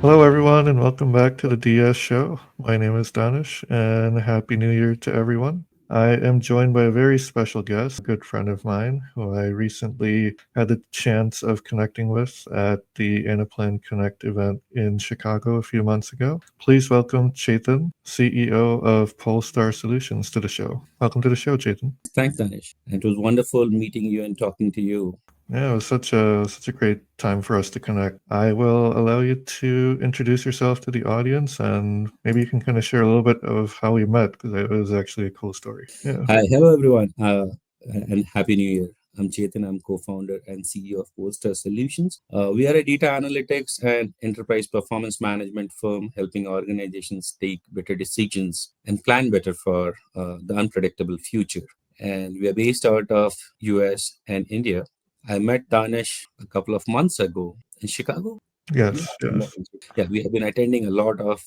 Hello, everyone, and welcome back to the DS Show. My name is Daanish, and Happy New Year to everyone. I am joined by a very special guest, a good friend of mine, who I recently had the chance of connecting with at the Anaplan Connect event in Chicago a few months ago. Please welcome Chetan, CEO of Polestar Solutions, to the show. Welcome to the show, Chetan. Thanks, Danish. It was wonderful meeting you and talking to you. Yeah, it was such a great time for us to connect. I will allow you to introduce yourself to the audience, and maybe you can kind of share a little bit of how we met because it was actually a cool story. Yeah. Hi, hello everyone, and Happy New Year. I'm Chetan. I'm co-founder and CEO of Polestar Solutions. We are a data analytics and enterprise performance management firm helping organizations take better decisions and plan better for the unpredictable future. And we are based out of US and India. I met Danish a couple of months ago in Chicago. Yeah, Yes. Yes. yeah, we have been attending a lot of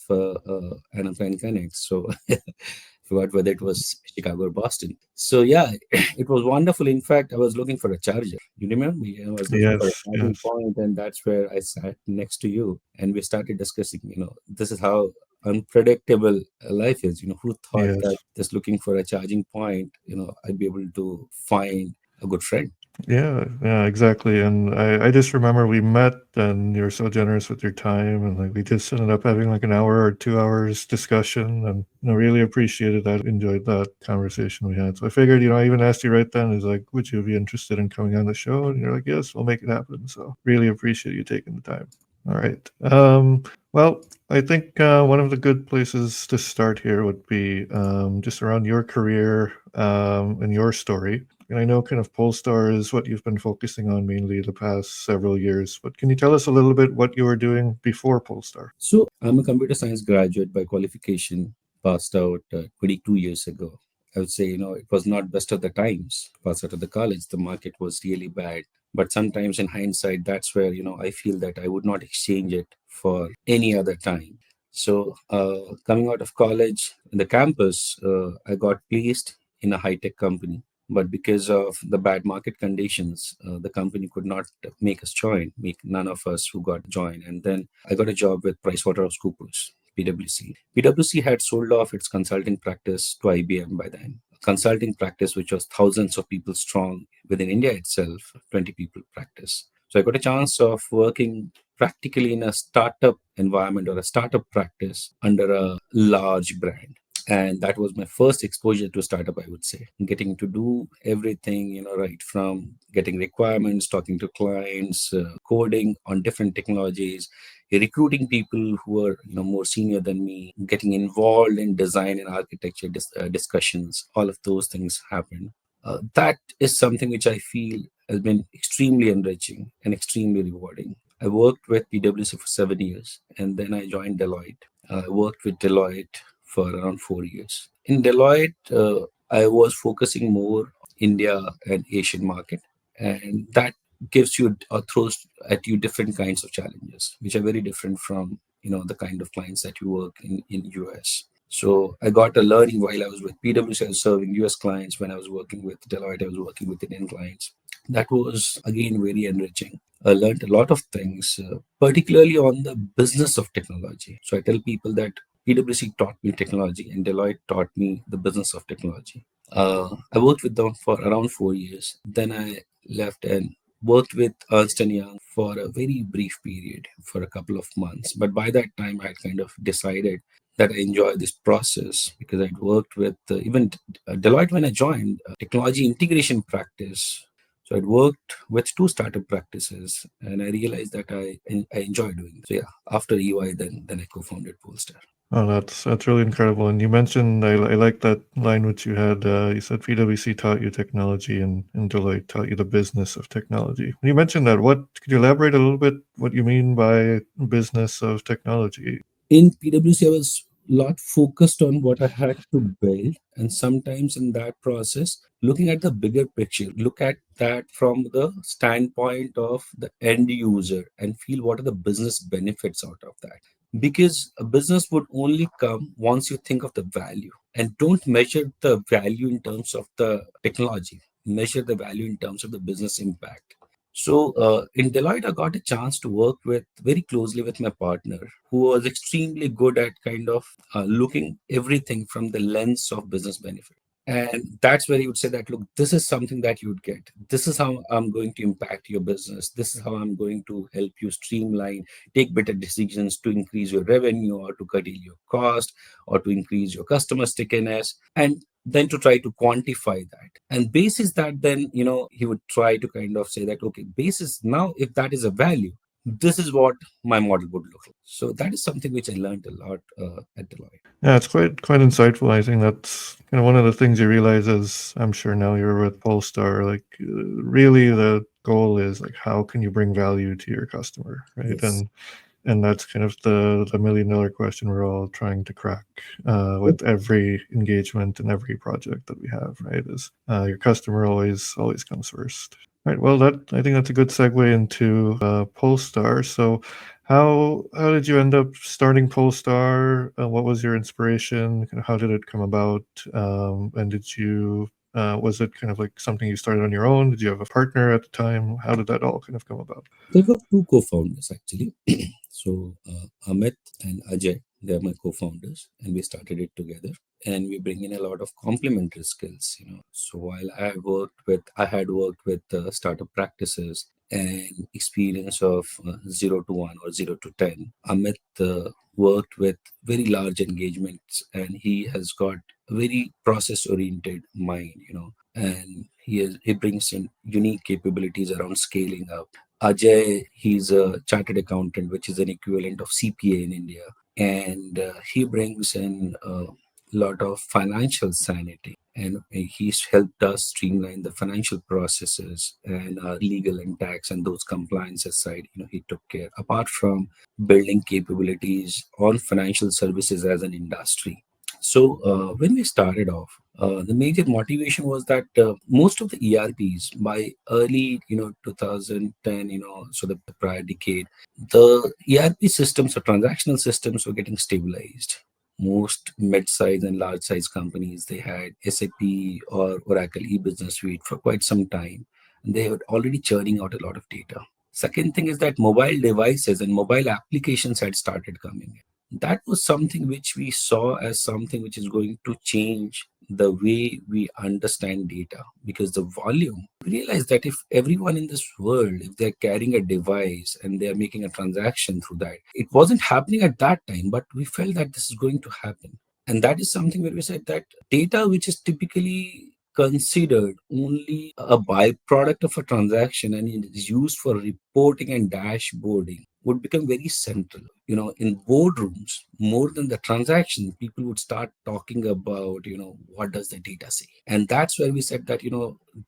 Anaplan Connects. So forgot whether it was Chicago or Boston. So yeah, it was wonderful. In fact, I was looking for a charger. You remember me? I was looking for a Yes. charging Yes. point, and that's where I sat next to you, and we started discussing. This is how unpredictable life is. Who thought Yes. that just looking for a charging point, I'd be able to find a good friend. Yeah, yeah, exactly. And I just remember we met and you were so generous with your time and like we just ended up having like an hour or 2 hours discussion and really appreciated that, enjoyed that conversation we had. So I figured, I even asked you right then, is like, would you be interested in coming on the show? And you're like, yes, we'll make it happen. So really appreciate you taking the time. All right. Well, I think one of the good places to start here would be just around your career and your story. And I know kind of Polestar is what you've been focusing on mainly the past several years, but can you tell us a little bit what you were doing before Polestar? So I'm a computer science graduate by qualification, passed out 22 years ago. I would say, it was not best of the times. Passed out of the college, the market was really bad. But sometimes in hindsight, that's where, I feel that I would not exchange it for any other time. So coming out of college, in the campus, I got placed in a high-tech company. But because of the bad market conditions, the company could not make us join, make none of us who got join. And then I got a job with PricewaterhouseCoopers, PwC. PwC had sold off its consulting practice to IBM by then. A consulting practice which was thousands of people strong within India itself, 20 people practice. So I got a chance of working practically in a startup environment or a startup practice under a large brand. And that was my first exposure to startup, I would say. Getting to do everything, right from getting requirements, talking to clients, coding on different technologies, recruiting people who are more senior than me, getting involved in design and architecture discussions. All of those things happen. That is something which I feel has been extremely enriching and extremely rewarding. I worked with PwC for 7 years, and then I joined Deloitte. I worked with Deloitte for around 4 years. In Deloitte, I was focusing more India and Asian market, and that gives you or throws at you different kinds of challenges, which are very different from the kind of clients that you work in US. So I got a learning while I was with PwC. I was serving US clients. When I was working with Deloitte, I was working with Indian clients. That was again very enriching. I learned a lot of things, particularly on the business of technology. So I tell people that PwC taught me technology and Deloitte taught me the business of technology. I worked with them for around 4 years. Then I left and worked with Ernst& Young for a very brief period, for a couple of months. But by that time, I had kind of decided that I enjoy this process because I'd worked with even Deloitte when I joined technology integration practice. So I'd worked with two startup practices, and I realized that I enjoy doing it. So yeah, after EY, then I co-founded Polestar. Oh, that's really incredible. And you mentioned I like that line which you had. You said PwC taught you technology and Deloitte taught you the business of technology. When you mentioned that, what could you elaborate a little bit what you mean by business of technology? In PwC, I was a lot focused on what I had to build, and sometimes in that process, looking at the bigger picture, look at that from the standpoint of the end user and feel what are the business benefits out of that. Because a business would only come once you think of the value, and don't measure the value in terms of the technology, measure the value in terms of the business impact. So in Deloitte, I got a chance to work with very closely with my partner, who was extremely good at kind of looking everything from the lens of business benefit. And that's where he would say that, look, this is something that you'd get. This is how I'm going to impact your business. This is how I'm going to help you streamline, take better decisions to increase your revenue or to curtail your cost or to increase your customer stickiness. And then to try to quantify that. And basis that, then, he would try to kind of say that, okay, basis now, if that is a value, this is what my model would look like. So that is something which I learned a lot at Deloitte. Yeah, it's quite insightful. I think that's kind of one of the things you realize as I'm sure now you're with Polestar. Like, really, the goal is like, how can you bring value to your customer, right? Yes. And that's kind of the $1 million question we're all trying to crack Yep. with every engagement and every project that we have, right? Is your customer always comes first. Right. Well, that I think that's a good segue into Polestar. So, how did you end up starting Polestar? What was your inspiration? Kind of how did it come about? And did you was it kind of like something you started on your own? Did you have a partner at the time? How did that all kind of come about? There were two co-founders actually. So Amit and Ajay, they are my co-founders, and we started it together. And we bring in a lot of complementary skills. So while I had worked with startup practices and experience of 0 to 1 or 0 to 10. Amit worked with very large engagements, and he has got a very process-oriented mind. And he brings in unique capabilities around scaling up. Ajay, he's a chartered accountant, which is an equivalent of CPA in India, and he brings in a lot of financial sanity. And he's helped us streamline the financial processes and our legal and tax and those compliances side. He took care. Apart from building capabilities on financial services as an industry. So when we started off, the major motivation was that most of the ERPs by early 2010, so the prior decade, the ERP systems or transactional systems were getting stabilized. Most mid-size and large-size companies, they had SAP or Oracle e-business suite for quite some time, and they were already churning out a lot of data. Second thing is that mobile devices and mobile applications had started coming in. That was something which we saw as something which is going to change the way we understand data, because the volume, we realize that if everyone in this world, if they're carrying a device and they're making a transaction through that, it wasn't happening at that time, but we felt that this is going to happen. And that is something where we said that data which is typically considered only a byproduct of a transaction and it is used for reporting and dashboarding would become very central. In boardrooms, more than the transaction, people would start talking about, what does the data say? And that's where we said that,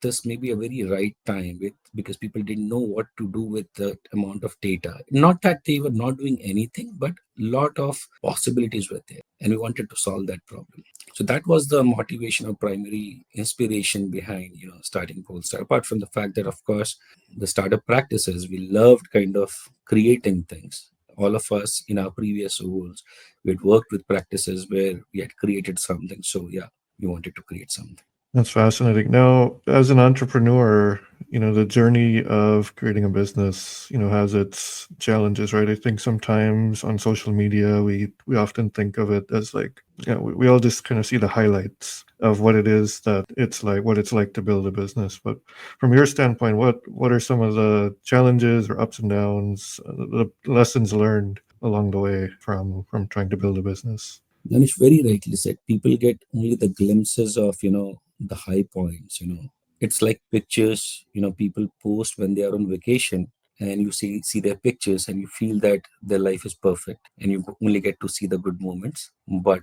this may be a very right time because people didn't know what to do with the amount of data. Not that they were not doing anything, but lot of possibilities were there. And we wanted to solve that problem. So that was the motivation or primary inspiration behind, starting Polestar. Apart from the fact that, of course, the startup practices, we loved kind of creating things. All of us in our previous roles, we had worked with practices where we had created something. So yeah, we wanted to create something. That's fascinating. Now, as an entrepreneur, the journey of creating a business, has its challenges, right? I think sometimes on social media, we often think of it as like, we all just kind of see the highlights of what it is that what it's like to build a business. But from your standpoint, what are some of the challenges or ups and downs, the lessons learned along the way from trying to build a business? Danish very rightly said, people get only the glimpses of, the high points. It's like pictures, people post when they are on vacation, and you see their pictures and you feel that their life is perfect and you only get to see the good moments. But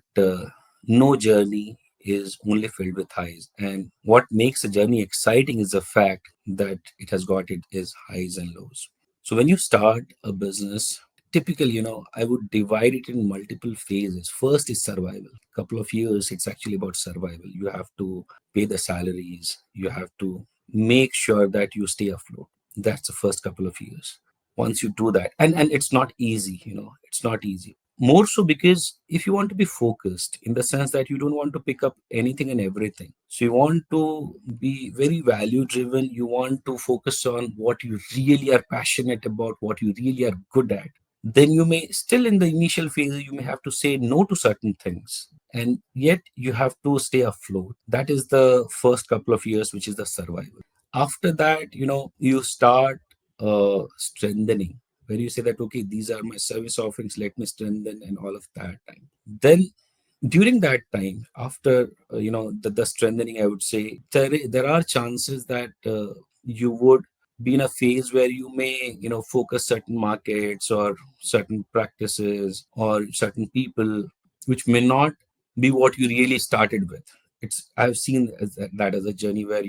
no journey is only filled with highs. And what makes a journey exciting is the fact that it has got it is highs and lows. So when you start a business, typically, I would divide it in multiple phases. First is survival. Couple of years, it's actually about survival. You have to pay the salaries. You have to make sure that you stay afloat. That's the first couple of years. Once you do that, and it's not easy, it's not easy. More so because if you want to be focused in the sense that you don't want to pick up anything and everything, so you want to be very value driven, you want to focus on what you really are passionate about, what you really are good at, then you may still in the initial phase you may have to say no to certain things, and yet you have to stay afloat. That is the first couple of years, which is the survival. After that, you start strengthening, where you say that, okay, these are my service offerings, let me strengthen and all of that time. Then during that time, after the strengthening, I would say there are chances that you would be in a phase where you may focus certain markets or certain practices or certain people which may not be what you really started with. I've seen that as a journey where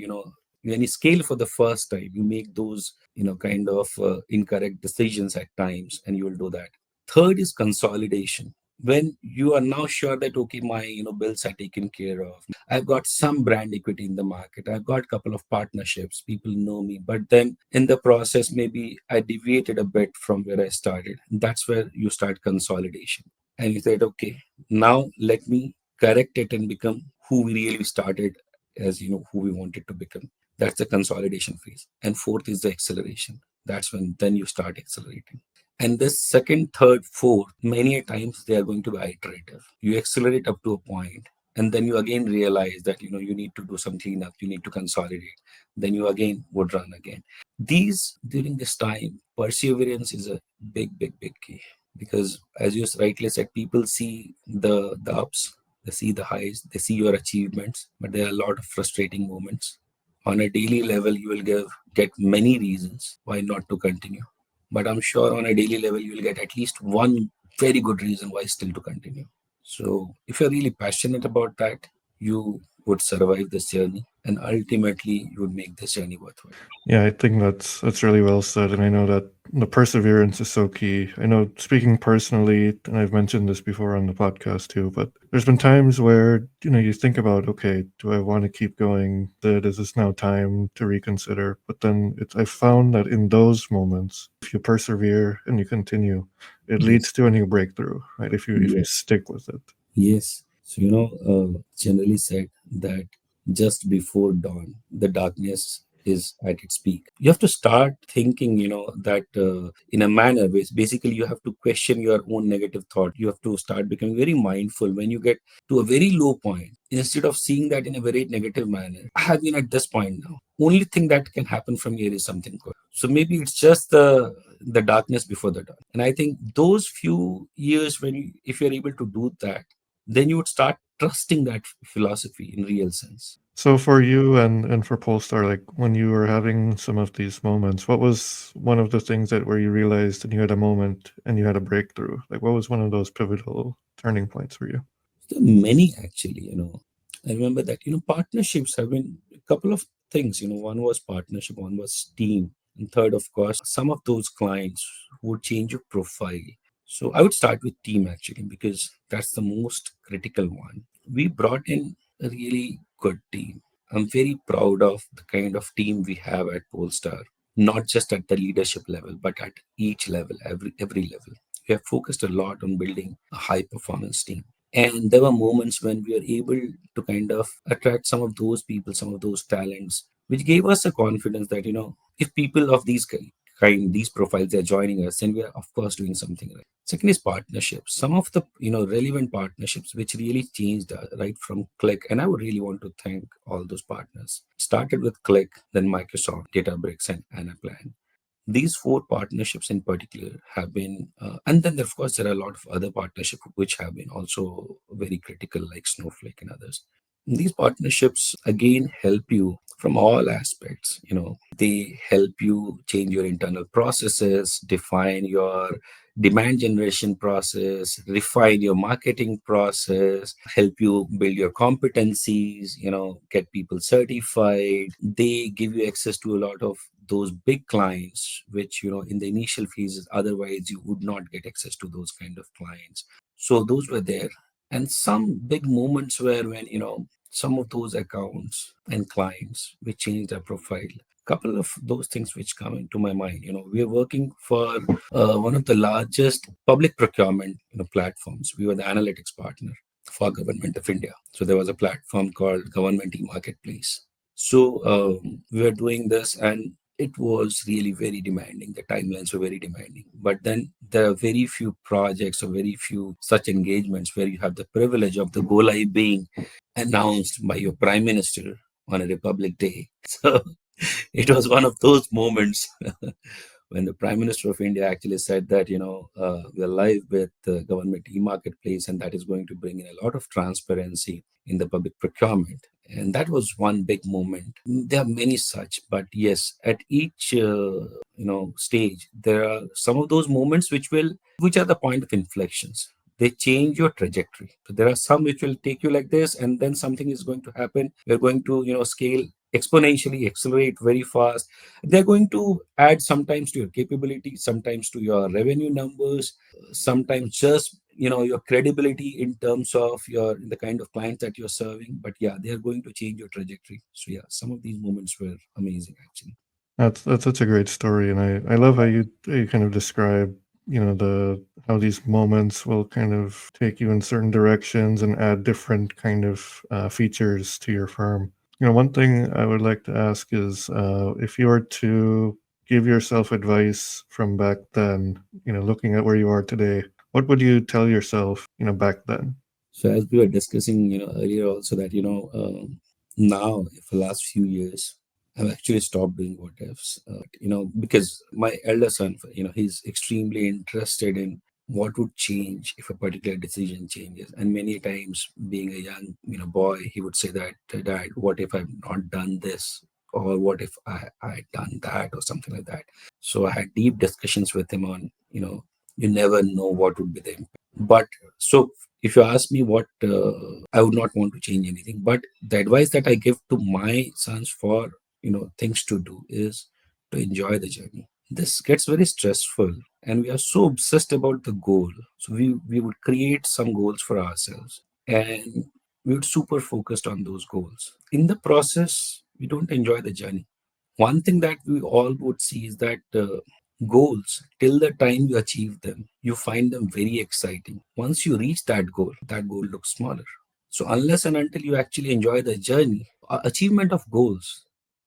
when you scale for the first time, you make those kind of incorrect decisions at times, and you will do that. Third is consolidation. When you are now sure that, okay, my bills are taken care of, I've got some brand equity in the market, I've got a couple of partnerships, people know me, but then in the process maybe I deviated a bit from where I started. That's where you start consolidation, and you said, okay, now let me correct it and become who we really started as, who we wanted to become. That's the consolidation phase. And fourth is the acceleration. That's when then you start accelerating. And this second, third, fourth, many a times they are going to be iterative. You accelerate up to a point, and then you again realize that you need to do some cleanup, you need to consolidate. Then you again would run again. These during this time, perseverance is a big key, because as you rightly said, people see the ups, they see the highs, they see your achievements, but there are a lot of frustrating moments. On a daily level, you will get many reasons why not to continue. But I'm sure on a daily level, you will get at least one very good reason why still to continue. So if you're really passionate about that, you would survive this journey, and ultimately you would make this journey worthwhile. Yeah, I think that's really well said, and I know that the perseverance is so key. I know, speaking personally, and I've mentioned this before on the podcast too, but there's been times where you think about, okay, do I want to keep going? Is this now time to reconsider? But then I found that in those moments, if you persevere and you continue, it leads Yes. to a new breakthrough, right? If you Yes. stick with it. Yes. So, generally said that just before dawn, the darkness is at its peak. You have to start thinking, that in a manner which basically you have to question your own negative thought. You have to start becoming very mindful when you get to a very low point. Instead of seeing that in a very negative manner, I have been at this point now. Only thing that can happen from here is something good. So maybe it's just the darkness before the dawn. And I think those few years when if you're able to do that, then you would start trusting that philosophy in real sense. So for you and for Polestar, like when you were having some of these moments, what was one of the things that where you realized and you had a moment and you had a breakthrough? Like what was one of those pivotal turning points for you? There are many actually, I remember that, partnerships have been a couple of things, one was partnership, one was team. And third, of course, some of those clients would change your profile. So I would start with team actually, because that's the most critical one. We brought in a really good team. I'm very proud of the kind of team we have at Polestar, not just at the leadership level, but at each level, every level. We have focused a lot on building a high performance team. And there were moments when we were able to kind of attract some of those people, some of those talents, which gave us a confidence that, if people of these profiles are joining us, then we are, of course, doing something right. Second is partnerships. Some of the, relevant partnerships which really changed right from Click. And I would really want to thank all those partners. Started with Click, then Microsoft, Databricks, and Anaplan. These four partnerships in particular have been, and then of course there are a lot of other partnerships which have been also very critical, like Snowflake and others. These partnerships again help you from all aspects. They help you change your internal processes, define your demand generation process, refine your marketing process, help you build your competencies, get people certified. They give you access to a lot of those big clients, which, in the initial phases, otherwise you would not get access to those kind of clients. So those were there. And some big moments where when, some of those accounts and clients, we changed our profile. couple of those things which come into my mind. We are working for one of the largest public procurement platforms. We were the analytics partner for Government of India. So there was a platform called Government E-Marketplace. So we were doing this, and it was really very demanding. The timelines were very demanding. But then there are very few projects or very few such engagements where you have the privilege of the go live being announced by your prime minister on a Republic Day. So it was one of those moments when the Prime Minister of India actually said that, we are live with the government e-marketplace, and that is going to bring in a lot of transparency in the public procurement. And that was one big moment. There are many such, but yes, at each stage, there are some of those moments which are the point of inflections. They change your trajectory. So there are some which will take you like this, and then something is going to happen. You're going to scale exponentially, accelerate very fast. They're going to add sometimes to your capability, sometimes to your revenue numbers, sometimes just your credibility in terms of the kind of clients that you're serving. But yeah, they are going to change your trajectory. So yeah, some of these moments were amazing actually. That's such a great story, and I love how you kind of describe the how these moments will kind of take you in certain directions and add different kind of features to your firm. One thing I would like to ask is if you were to give yourself advice from back then, looking at where you are today, what would you tell yourself, back then? So as we were discussing, earlier also that now for the last few years, I've actually stopped doing what ifs. Because my elder son, he's extremely interested in what would change if a particular decision changes. And many times, being a young boy, he would say that, Dad, what if I've not done this? Or what if I had done that or something like that? So I had deep discussions with him on, you never know what would be the impact. But so if you ask me what I would not want to change anything, but the advice that I give to my sons for things to do is to enjoy the journey. This gets very stressful, and we are so obsessed about the goal. So we would create some goals for ourselves, and we would super focused on those goals. In the process, we don't enjoy the journey. One thing that we all would see is that goals, till the time you achieve them, you find them very exciting. Once you reach that goal looks smaller. So unless and until you actually enjoy the journey, achievement of goals,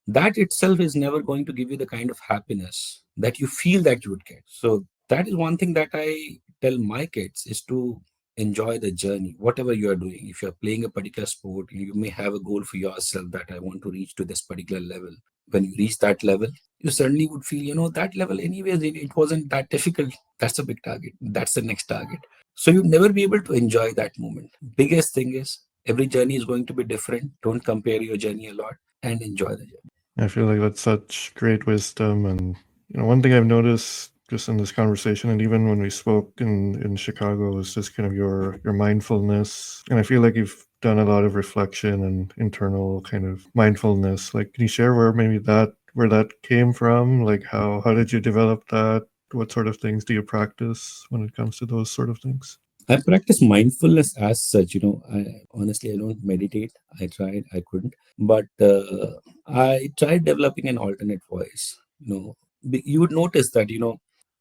that itself is never going to give you the kind of happiness that you feel that you would get. So that is one thing that I tell my kids is to enjoy the journey, whatever you are doing. If you're playing a particular sport, you may have a goal for yourself that I want to reach to this particular level. When you reach that level, you suddenly would feel, that level anyways, it wasn't that difficult. That's a big target. That's the next target. So you'd never be able to enjoy that moment. Biggest thing is every journey is going to be different. Don't compare your journey a lot and enjoy the journey. I feel like that's such great wisdom. And one thing I've noticed just in this conversation, and even when we spoke in Chicago, is just kind of your mindfulness. And I feel like you've done a lot of reflection and internal kind of mindfulness. Like, can you share where that came from? Like, how did you develop that? What sort of things do you practice when it comes to those sort of things? I practice mindfulness as such. I honestly I don't meditate. I tried, I couldn't. But I tried developing an alternate voice. You would notice that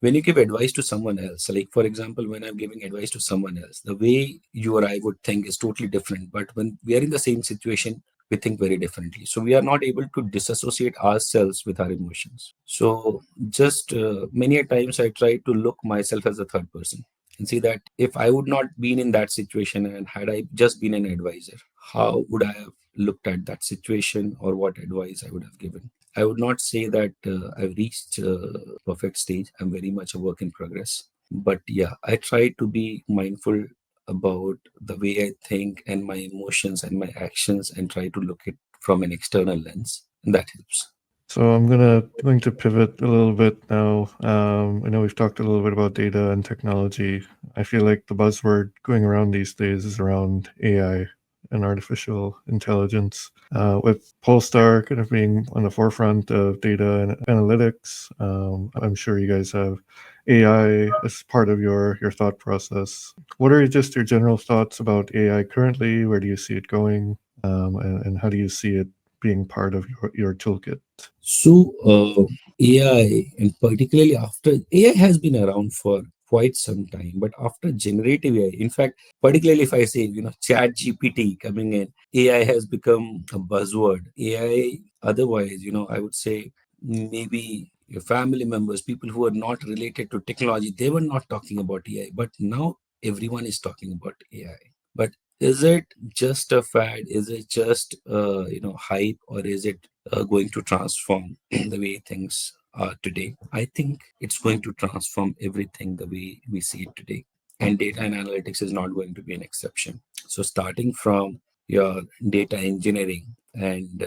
when you give advice to someone else, like for example, when I'm giving advice to someone else, the way you or I would think is totally different. But when we are in the same situation, we think very differently. So we are not able to disassociate ourselves with our emotions. So just many a times I try to look myself as a third person and see that if I would not been in that situation and had I just been an advisor, how would I have looked at that situation or what advice I would have given? I would not say that I've reached a perfect stage. I'm very much a work in progress. But yeah, I try to be mindful about the way I think and my emotions and my actions and try to look at from an external lens. And that helps. So I'm going to pivot a little bit now. I know we've talked a little bit about data and technology. I feel like the buzzword going around these days is around AI and artificial intelligence. With Polestar kind of being on the forefront of data and analytics, I'm sure you guys have AI as part of your thought process. What are just your general thoughts about AI currently? Where do you see it going? And how do you see it being part of your toolkit? So, AI, and particularly after AI has been around for quite some time, but after generative AI, in fact, particularly if I say, Chat GPT coming in, AI has become a buzzword. AI, otherwise, I would say maybe your family members, people who are not related to technology, they were not talking about AI, but now everyone is talking about AI. But is it just a fad? Is it just hype, or is it going to transform the way things are today? I think it's going to transform everything the way we see it today. And data and analytics is not going to be an exception. So starting from your data engineering and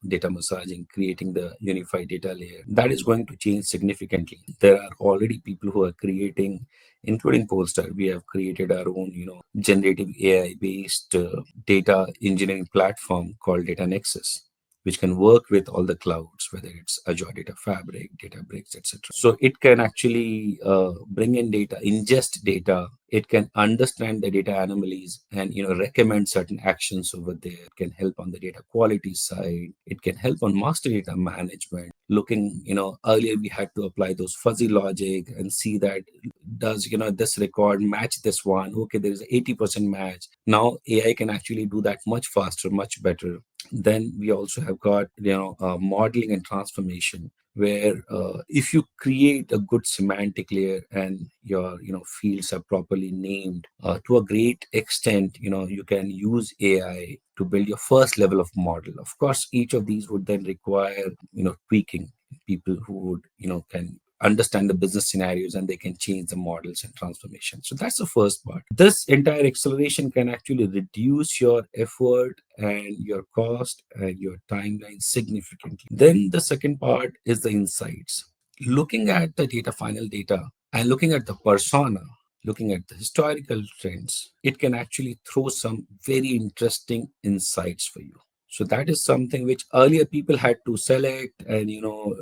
data massaging, creating the unified data layer, that is going to change significantly. There are already people who are creating, including Polestar. We have created our own generative AI based data engineering platform called Data Nexus, which can work with all the clouds, whether it's Azure Data Fabric, Databricks, etc. So it can actually bring in data, ingest data. It can understand the data anomalies and recommend certain actions over there. It can help on the data quality side. It can help on master data management. Looking, earlier we had to apply those fuzzy logic and see that does this record match this one. Okay, there is 80% match. Now AI can actually do that much faster, much better. Then we also have got modeling and transformation, where if you create a good semantic layer and your fields are properly named, to a great extent you can use AI to build your first level of model. Of course, each of these would then require tweaking. People who would can understand the business scenarios, and they can change the models and transformation. So that's the first part. This entire acceleration can actually reduce your effort and your cost and your timeline significantly. Then the second part is the insights. Looking at the data, final data, and looking at the persona, looking at the historical trends, it can actually throw some very interesting insights for you. So that is something which earlier people had to select, and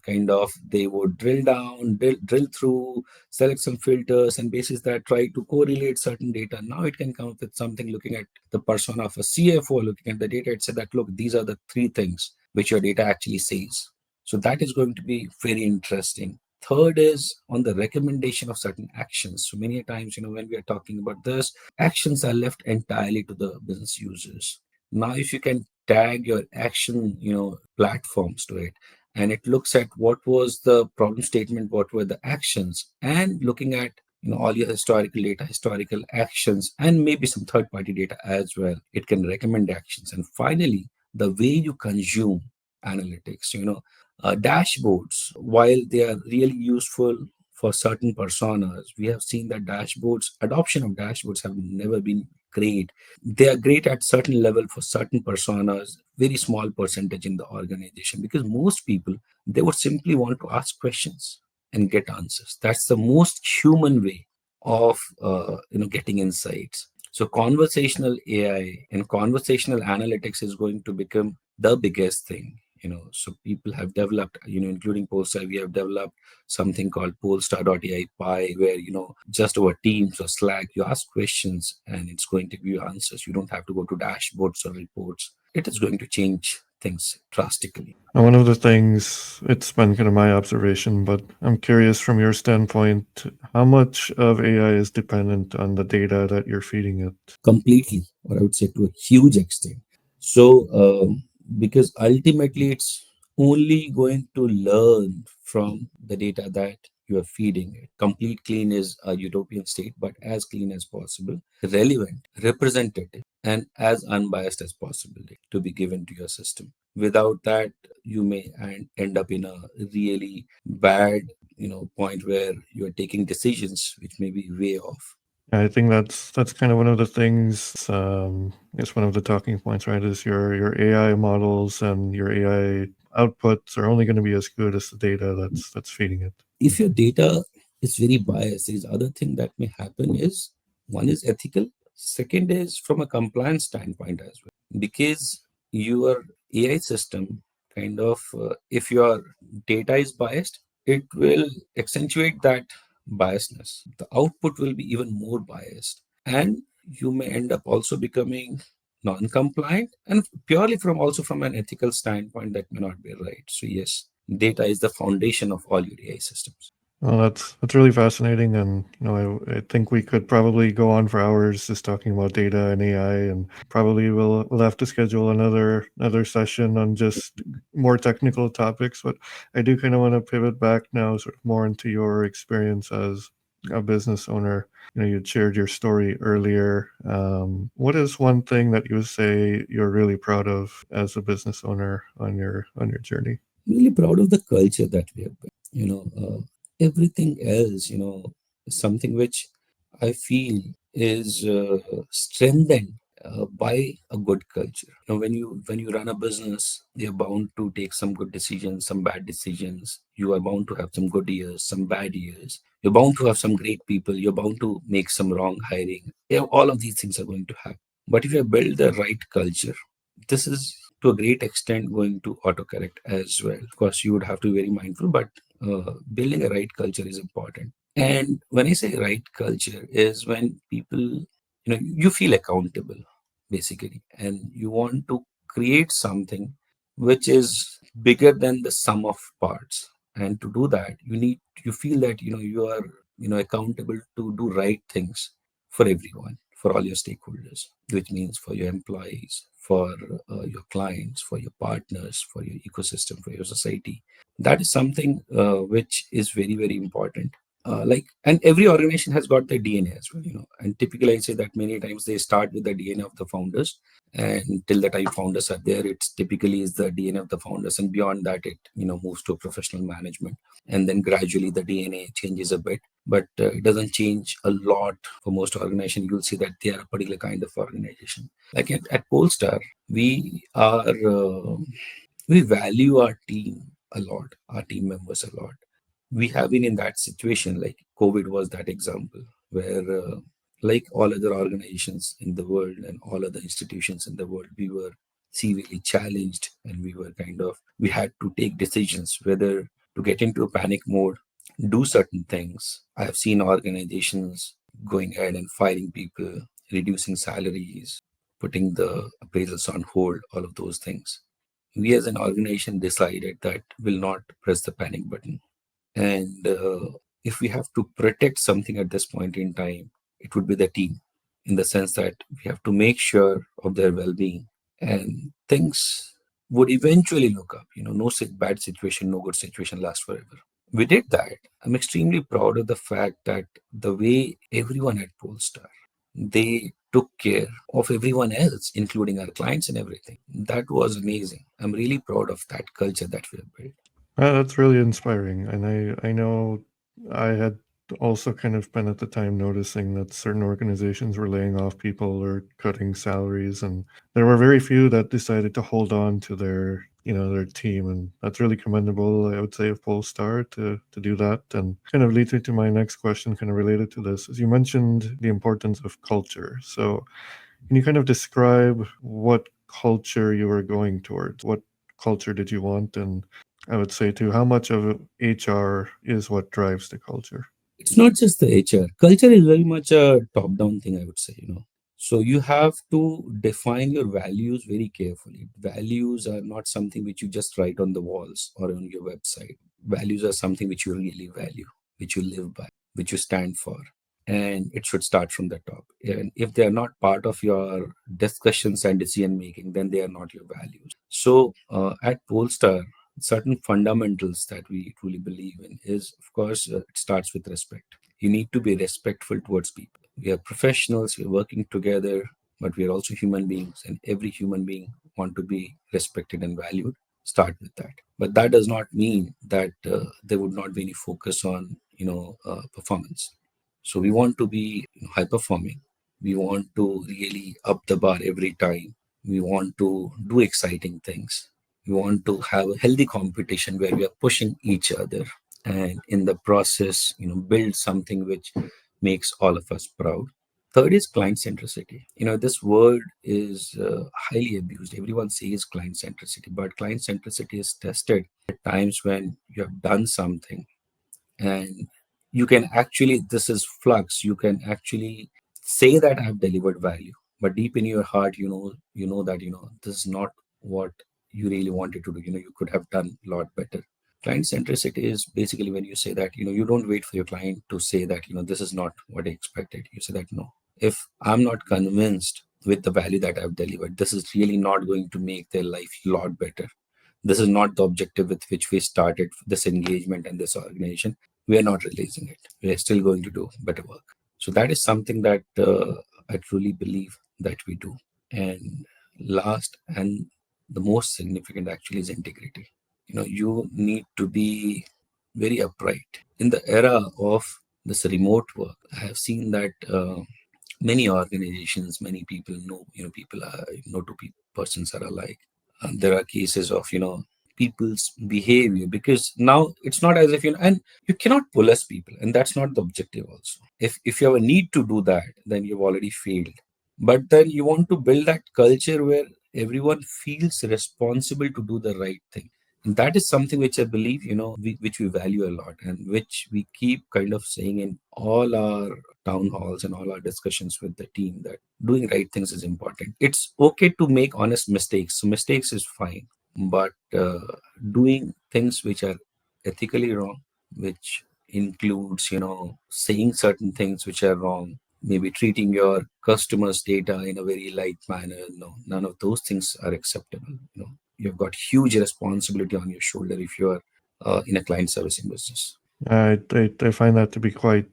kind of they would drill down, drill through, select some filters, and basis that try to correlate certain data. Now it can come up with something, looking at the persona of a CFO, looking at the data, it said that look, these are the three things which your data actually says. So that is going to be very interesting. Third is on the recommendation of certain actions. So many times, when we are talking about this, actions are left entirely to the business users. Now, if you can tag your action, platforms to it, and it looks at what was the problem statement, what were the actions, and looking at all your historical data, historical actions, and maybe some third party data as well, it can recommend actions. And finally, the way you consume analytics, dashboards, while they are really useful for certain personas, we have seen that adoption of dashboards have never been great. They are great at certain level for certain personas, very small percentage in the organization, because most people, they would simply want to ask questions and get answers. That's the most human way of getting insights. So conversational AI and conversational analytics is going to become the biggest thing. So people have developed, including Polestar, we have developed something called polestar.ai Pi, where just over Teams or Slack, you ask questions and it's going to give you answers. You don't have to go to dashboards or reports. It is going to change things drastically. And one of the things, it's been kind of my observation, but I'm curious from your standpoint, how much of AI is dependent on the data that you're feeding it? Completely, or I would say to a huge extent. So because ultimately it's only going to learn from the data that you are feeding it. Complete clean is a utopian state, but as clean as possible, relevant, representative, and as unbiased as possible to be given to your system. Without that, you may end up in a really bad point where you are taking decisions which may be way off. I think that's kind of one of the things. It's one of the talking points, right? Is your AI models and your AI outputs are only going to be as good as the data that's feeding it. If your data is very biased, there's other thing that may happen is, one is ethical, second is from a compliance standpoint as well, because your AI system kind of if your data is biased, it will accentuate that biasness. The output will be even more biased, and you may end up also becoming non-compliant, and purely from also from an ethical standpoint that may not be right. So yes, data is the foundation of all your AI systems. Well, that's really fascinating, and I think we could probably go on for hours just talking about data and AI, and probably we'll have to schedule another session on just more technical topics. But I do kind of want to pivot back now, sort of more into your experience as a business owner. You'd shared your story earlier. What is one thing that you would say you're really proud of as a business owner on your journey? Really proud of the culture that we have built. Everything else, is something which I feel is strengthened by a good culture. When you run a business, you're bound to take some good decisions, some bad decisions. You are bound to have some good years, some bad years. You're bound to have some great people. You're bound to make some wrong hiring. Yeah, all of these things are going to happen. But if you build the right culture, this is to a great extent going to autocorrect as well. Of course, you would have to be very mindful, but building a right culture is important. And when I say right culture, is when people, you feel accountable basically, and you want to create something which is bigger than the sum of parts. And to do that, you feel that you are accountable to do right things for everyone, for all your stakeholders, which means for your employees, for your clients, for your partners, for your ecosystem, for your society. That is something which is very, very important. And every organization has got their DNA as well, And typically, I say that many times they start with the DNA of the founders, and till the time founders are there, it's typically is the DNA of the founders, and beyond that, it moves to professional management, and then gradually the DNA changes a bit, but it doesn't change a lot for most organizations. You'll see that they are a particular kind of organization. Like at Polestar, we are we value our team a lot, our team members a lot. We have been in that situation, like COVID was that example, where like all other organizations in the world and all other institutions in the world, we were severely challenged, and we had to take decisions whether to get into a panic mode, do certain things. I have seen organizations going ahead and firing people, reducing salaries, putting the appraisals on hold, all of those things. We as an organization decided that we'll not press the panic button. And if we have to protect something at this point in time, it would be the team, in the sense that we have to make sure of their well being, and things would eventually look up. No bad situation, no good situation lasts forever. We did that. I'm extremely proud of the fact that the way everyone at Polestar, they took care of everyone else, including our clients and everything. That was amazing. I'm really proud of that culture that we have built. That's really inspiring. And I know I had also kind of been at the time noticing that certain organizations were laying off people or cutting salaries, and there were very few that decided to hold on to their team, and that's really commendable, I would say, of Polestar to do that. And kind of leads me to my next question, kind of related to this, as you mentioned the importance of culture. So can you kind of describe what culture you were going towards? What culture did you want? And I would say too, how much of HR is what drives the culture? It's not just the HR. Culture is very much a top-down thing, I would say. So you have to define your values very carefully. Values are not something which you just write on the walls or on your website. Values are something which you really value, which you live by, which you stand for. And it should start from the top. And if they are not part of your discussions and decision making, then they are not your values. So at Polestar, certain fundamentals that we truly believe in is, of course, it starts with respect. You need to be respectful towards people. We are professionals, we're working together, but we are also human beings, and every human being want to be respected and valued. Start with that. But that does not mean that there would not be any focus on performance. So we want to be high performing. We want to really up the bar every time. We want to do exciting things. We want to have a healthy competition where we are pushing each other, and in the process, build something which makes all of us proud. Third is client centricity. This word is highly abused. Everyone says client centricity, but client centricity is tested at times when you have done something, and you can actually, this is flux, you can actually say that I've delivered value, but deep in your heart, you know that this is not what you really wanted to do. You could have done a lot better. Client centricity is basically when you say that you don't wait for your client to say that this is not what I expected. You say that, no, if I'm not convinced with the value that I've delivered, this is really not going to make their life a lot better. This is not the objective with which we started this engagement and this organization. We are not releasing it. We are still going to do better work. So that is something that I truly believe that we do. And last and the most significant actually is integrity. You need to be very upright. In the era of this remote work, I have seen that many organizations, many people know, people are no two persons are alike. There are cases of people's behavior, because now it's not as if and you cannot police people, and that's not the objective. Also, if you have a need to do that, then you've already failed. But then you want to build that culture where everyone feels responsible to do the right thing. And that is something which I believe, which we value a lot, and which we keep kind of saying in all our town halls and all our discussions with the team, that doing right things is important. It's okay to make honest mistakes. So mistakes is fine, but doing things which are ethically wrong, which includes, saying certain things which are wrong, maybe treating your customers' data in a very light manner. No, none of those things are acceptable. You've got huge responsibility on your shoulder if you're in a client servicing business. I find that to be quite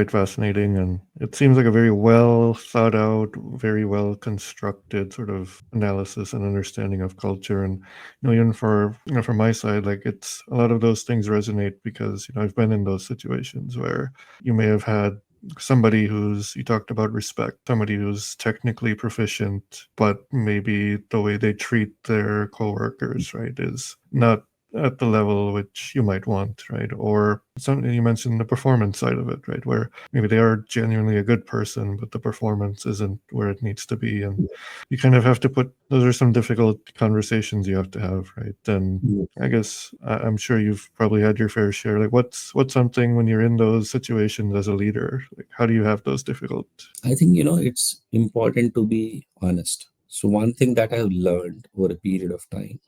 fascinating, and it seems like a very well thought out, very well constructed sort of analysis and understanding of culture. And even for from my side, like it's a lot of those things resonate because I've been in those situations where you may have had somebody who's, you talked about respect, somebody who's technically proficient, but maybe the way they treat their coworkers, right, is not at the level which you might want, right? Or something you mentioned, the performance side of it, right? Where maybe they are genuinely a good person, but the performance isn't where it needs to be. And you kind of have to those are some difficult conversations you have to have, right? And I guess I'm sure you've probably had your fair share. Like what's something when you're in those situations as a leader, like how do you have those difficult? I think, it's important to be honest. So, one thing that I've learned over a period of time,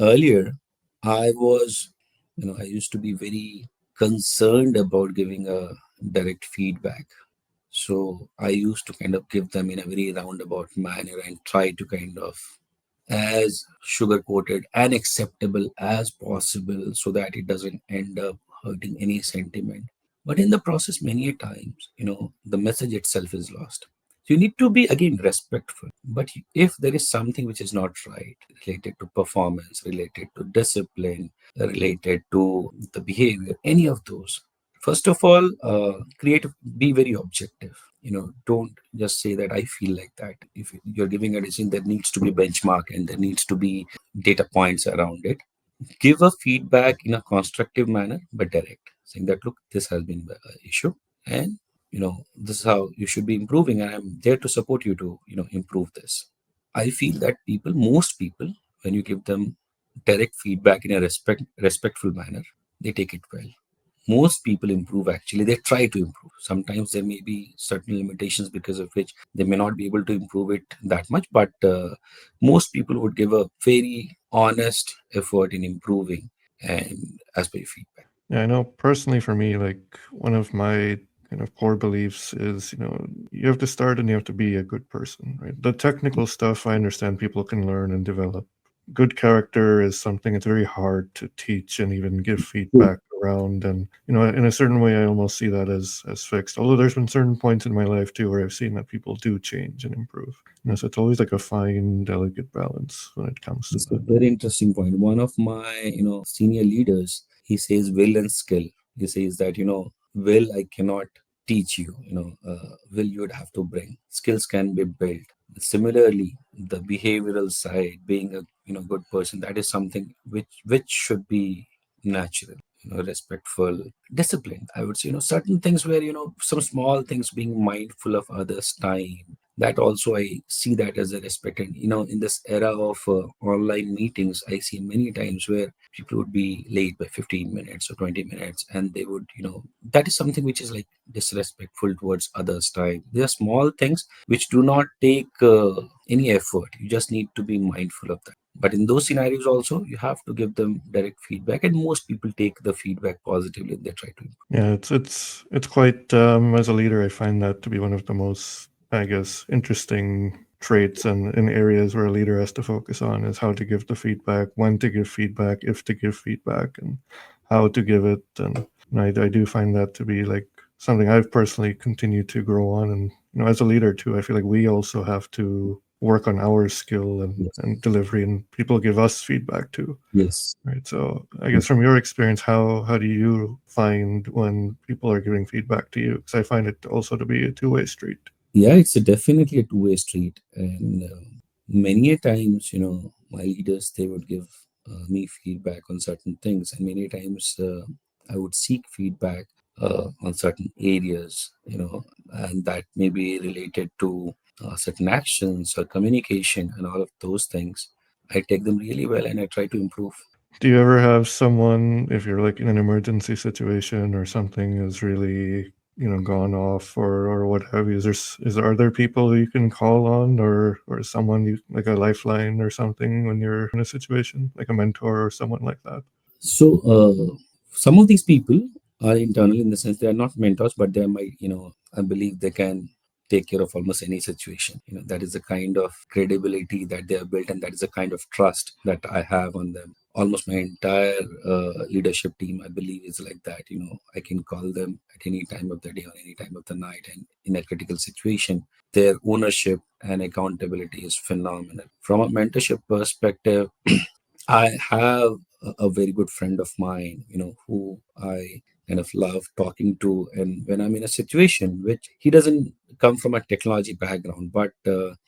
earlier, I was, I used to be very concerned about giving a direct feedback. So, I used to kind of give them in a very roundabout manner and try to kind of as sugar coated and acceptable as possible so that it doesn't end up hurting any sentiment. But in the process, many a times, the message itself is lost. So you need to be again respectful. But if there is something which is not right, related to performance, related to discipline, related to the behavior, any of those, first of all, be very objective. Don't just say that I feel like that. If you're giving a decision, there needs to be benchmark and there needs to be data points around it. Give a feedback in a constructive manner, but direct, saying that, look, this has been an issue, and this is how you should be improving, and I'm there to support you to improve this. I feel that most people, when you give them direct feedback in a respectful manner, they take it well. Most people improve, actually they try to improve. Sometimes there may be certain limitations because of which they may not be able to improve it that much, but most people would give a very honest effort in improving, and as per your feedback. Yeah, I know personally for me, like one of my kind of core beliefs is, you have to start and you have to be a good person, right? The technical stuff, I understand people can learn and develop. Good character is something it's very hard to teach and even give feedback around. And, in a certain way, I almost see that as fixed. Although there's been certain points in my life too where I've seen that people do change and improve. So it's always like a fine, delicate balance when it comes to It's a that. very interesting point. One of my, senior leaders, he says will and skill. He says that, will I cannot teach you, will you would have to bring. Skills can be built. Similarly, the behavioral side, being a good person, that is something which should be natural, respectful, disciplined. I would say, certain things where, some small things, being mindful of others' time, That also I see that as a respect. And in this era of online meetings, I see many times where people would be late by 15 minutes or 20 minutes, and they would, that is something which is like disrespectful towards others' time. There are small things which do not take any effort. You just need to be mindful of that. But in those scenarios also, you have to give them direct feedback, and most people take the feedback positively and they try to improve. Yeah, it's quite as a leader, I find that to be one of the most, I guess, interesting traits and in areas where a leader has to focus on is how to give the feedback, when to give feedback, if to give feedback, and how to give it. And I do find that to be like something I've personally continued to grow on. And as a leader too, I feel like we also have to work on our skill Yes. and delivery, and people give us feedback too. Yes. Right. So I guess from your experience, how do you find when people are giving feedback to you? Because I find it also to be a two-way street. Yeah, it's definitely a two-way street, and many a times, my leaders they would give me feedback on certain things, and many times I would seek feedback on certain areas, and that may be related to certain actions or communication and all of those things. I take them really well, and I try to improve. Do you ever have someone, if you're like in an emergency situation or something is really, gone off or what have you? Are there people you can call on or someone you like a lifeline or something when you're in a situation like a mentor or someone like that? So some of these people are internal in the sense they are not mentors, but they are my, I believe they can take care of almost any situation. That is the kind of credibility that they have built, and that is the kind of trust that I have on them. Almost my entire leadership team, I believe, is like that. I can call them at any time of the day or any time of the night, and in a critical situation, their ownership and accountability is phenomenal. From a mentorship perspective, I have a very good friend of mine, who I kind of love talking to. And when I'm in a situation which he doesn't come from a technology background, but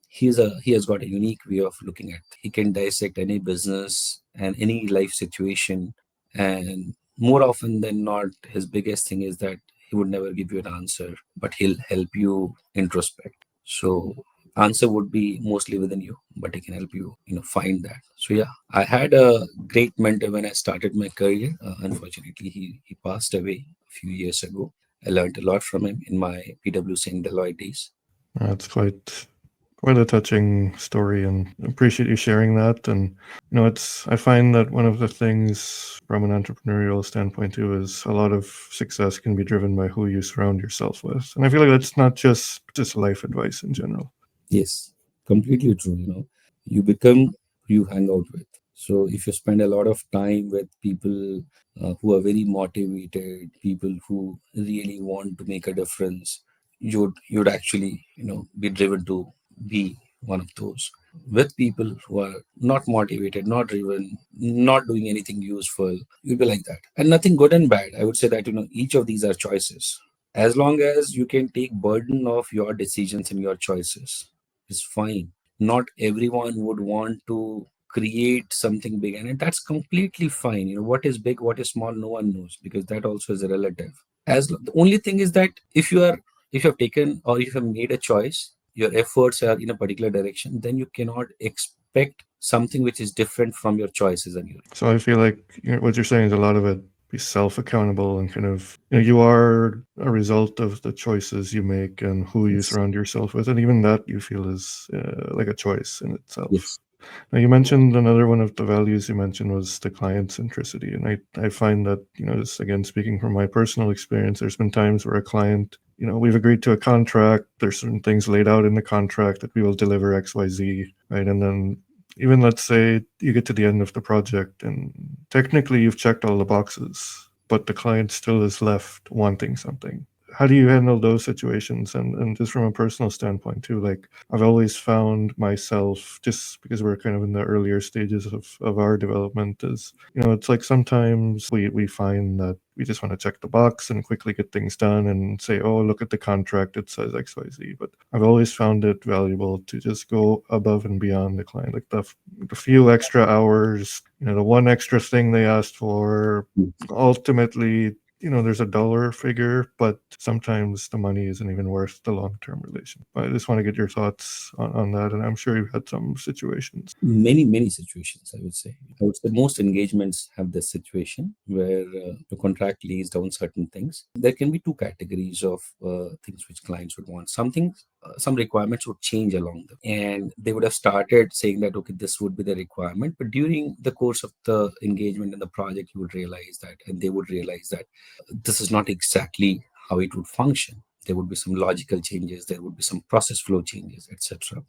he has got a unique way of looking at. He can dissect any business and any life situation, and more often than not, his biggest thing is that he would never give you an answer, but he'll help you introspect. So answer would be mostly within you, but he can help you find that. So yeah, I had a great mentor when I started my career. Unfortunately, he passed away a few years ago. I learned a lot from him in my PwC and Deloitte days. It's quite a touching story, and appreciate you sharing that. And it's I find that one of the things from an entrepreneurial standpoint too is a lot of success can be driven by who you surround yourself with. And I feel like that's not just life advice in general. Yes, completely true. You become who you hang out with. So if you spend a lot of time with people who are very motivated, people who really want to make a difference, you'd actually be driven to be one of those. With people who are not motivated, not driven, not doing anything useful, you'll be like that. And nothing good and bad. I would say that each of these are choices. As long as you can take burden of your decisions and your choices, is fine. Not everyone would want to create something big, and that's completely fine. What is big, what is small, no one knows, because that also is a relative. The only thing is that if you have taken or if you have made a choice, your efforts are in a particular direction, then you cannot expect something which is different from your choices and your. So I feel like what you're saying is a lot of it be self accountable and kind of you are a result of the choices you make and who you Yes. surround yourself with, and even that you feel is like a choice in itself. Yes. Now, you mentioned another one of the values you mentioned was the client centricity. And I find that, just again, speaking from my personal experience, there's been times where a client, we've agreed to a contract, there's certain things laid out in the contract that we will deliver XYZ, right? And then even let's say you get to the end of the project and technically you've checked all the boxes, but the client still is left wanting something. How do you handle those situations? And just from a personal standpoint too, like I've always found myself, just because we're kind of in the earlier stages of our development, is it's like sometimes we find that we just want to check the box and quickly get things done and say, oh, look at the contract, it says XYZ. But I've always found it valuable to just go above and beyond the client, like the few extra hours, the one extra thing they asked for, Yes. ultimately there's a dollar figure, but sometimes the money isn't even worth the long-term relation. I just want to get your thoughts on that, and I'm sure you've had some situations. Many situations, I would say most engagements have this situation where the contract lays down certain things. There can be two categories of things which clients would want. Some requirements would change along them, and they would have started saying that, okay, this would be the requirement, but during the course of the engagement and the project, you would realize that, and they would realize that this is not exactly how it would function. There would be some logical changes, there would be some process flow changes, etc.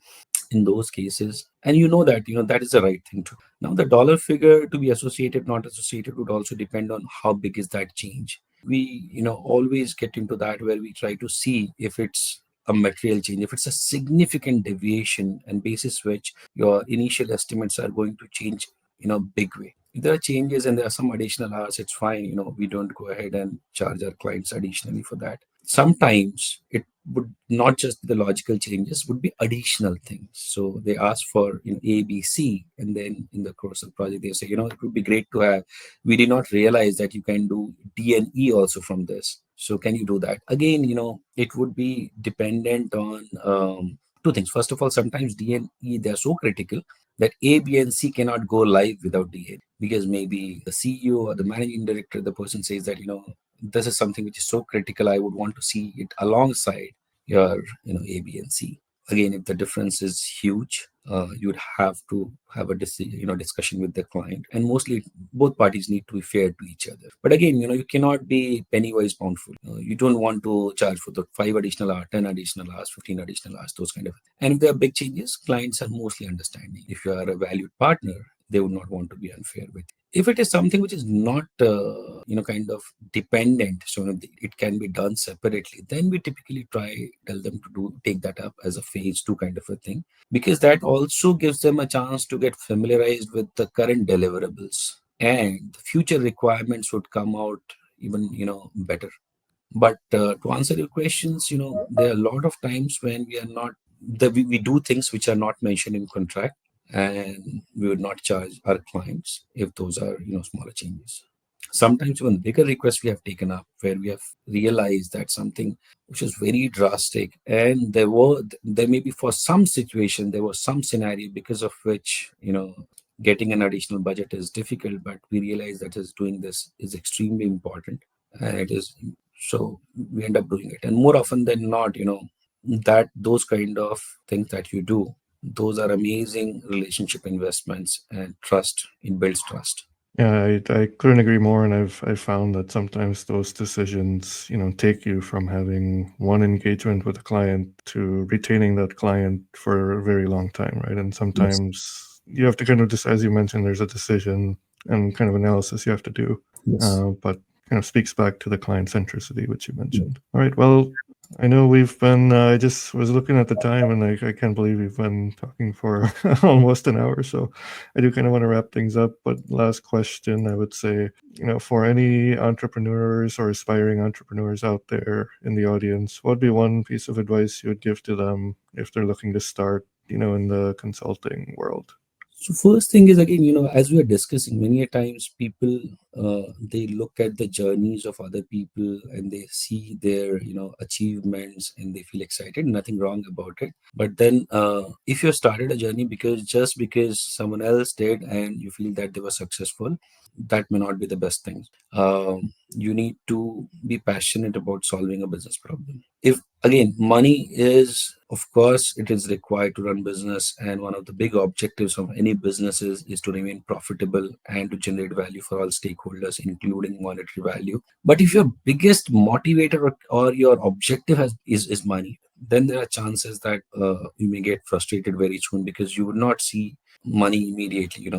In those cases, and that is the right thing to. Now the dollar figure to be associated, not associated, would also depend on how big is that change. We always get into that where we try to see if it's a material change, if it's a significant deviation, and basis which your initial estimates are going to change in a big way. If there are changes and there are some additional hours, it's fine. We don't go ahead and charge our clients additionally for that. Sometimes it would not just be the logical changes, would be additional things. So they ask for A, B, C, and then in the course of the project they say, it would be great to have. We did not realize that you can do D and E also from this. So can you do that? Again, it would be dependent on two things. First of all, sometimes D and E, they're so critical that A, B, and C cannot go live without D and E, because maybe the CEO or the managing director, the person says that, this is something which is so critical, I would want to see it alongside your A, B, and C. Again, if the difference is huge, you'd have to have a discussion with the client, and mostly both parties need to be fair to each other. But again, you cannot be penny wise pound foolish. You don't want to charge for the 5 additional hours, 10 additional hours, 15 additional hours, those kind of. And if there are big changes, clients are mostly understanding. If you are a valued partner, they would not want to be unfair with you. If it is something which is not kind of dependent, so it can be done separately, then we typically tell them to take that up as a phase 2 kind of a thing, because that also gives them a chance to get familiarized with the current deliverables, and the future requirements would come out even better. But to answer your questions, there are a lot of times when we are not we do things which are not mentioned in contract, and we would not charge our clients if those are smaller changes. Sometimes even bigger requests we have taken up where we have realized that something which is very drastic, and there may be, for some situation, there was some scenario because of which getting an additional budget is difficult, but we realize that is doing this is extremely important, and it is, so we end up doing it. And more often than not, that those kind of things that you do, those are amazing relationship investments, and trust, it builds trust. Yeah, I couldn't agree more, and I've found that sometimes those decisions, take you from having one engagement with a client to retaining that client for a very long time, right? And Yes. sometimes you have to kind of just, as you mentioned, there's a decision and kind of analysis you have to do, Yes. but kind of speaks back to the client centricity, which you mentioned. All right, well, I know we've been, I just was looking at the time and I can't believe we've been talking for almost an hour. So I do kind of want to wrap things up. But last question, I would say, for any entrepreneurs or aspiring entrepreneurs out there in the audience, what would be one piece of advice you would give to them if they're looking to start, in the consulting world? So first thing is, again, as we are discussing, many a times people they look at the journeys of other people and they see their achievements and they feel excited. Nothing wrong about it. But then, if you started a journey because someone else did and you feel that they were successful, that may not be the best thing. You need to be passionate about solving a business problem. If again, money is, of course, it is required to run business, and one of the big objectives of any business is to remain profitable and to generate value for all stakeholders, including monetary value. But if your biggest motivator or your objective is money, then there are chances that you may get frustrated very soon because you would not see money immediately.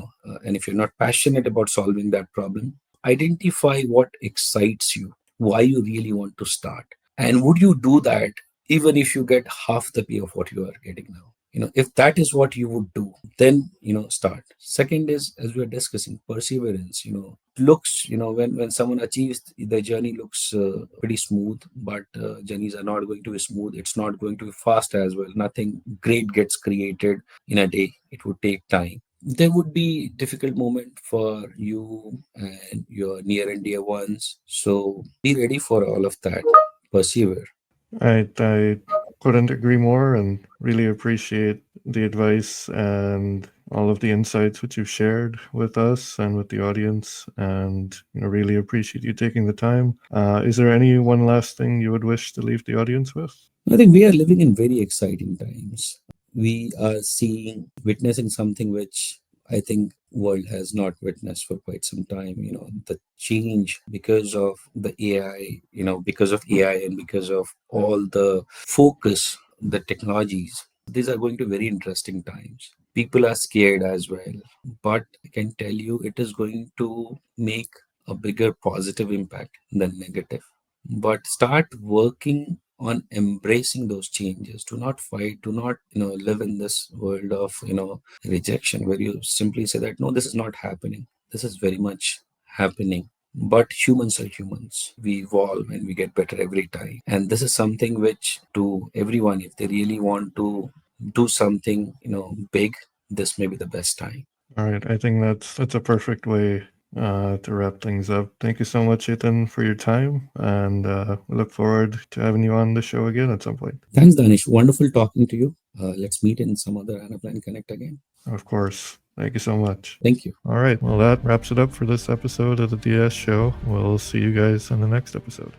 And if you're not passionate about solving that problem, identify what excites you, why you really want to start, and would you do that even if you get half the pay of what you are getting now? If that is what you would do, then start. Second is, as we are discussing, perseverance. Looks, when someone achieves, the journey looks pretty smooth, but journeys are not going to be smooth. It's not going to be fast as well. Nothing great gets created in a day. It would take time. There would be difficult moment for you and your near and dear ones. So be ready for all of that. Persevere. I couldn't agree more and really appreciate the advice and all of the insights which you've shared with us and with the audience. And really appreciate you taking the time. Is there any one last thing you would wish to leave the audience with? I think we are living in very exciting times. We are witnessing something which I think world has not witnessed for quite some time. The change because of the AI, because of AI and because of all the focus, the technologies. These are going to very interesting times. People are scared as well, but I can tell you it is going to make a bigger positive impact than negative. But start working on embracing those changes. Do not fight. Do not live in this world of rejection where you simply say that no, this is not happening. This is very much happening. But humans are humans. We evolve and we get better every time. And this is something which, to everyone, if they really want to do something big, this may be the best time. All right, I think that's a perfect way to wrap things up. Thank you so much, Chetan, for your time, and we look forward to having you on the show again at some point. Thanks, Danish. Wonderful talking to you. Let's meet in some other Anaplan Connect again. Of course. Thank you so much. Thank you. All right, well, that wraps it up for this episode of the DS Show. We'll see you guys in the next episode.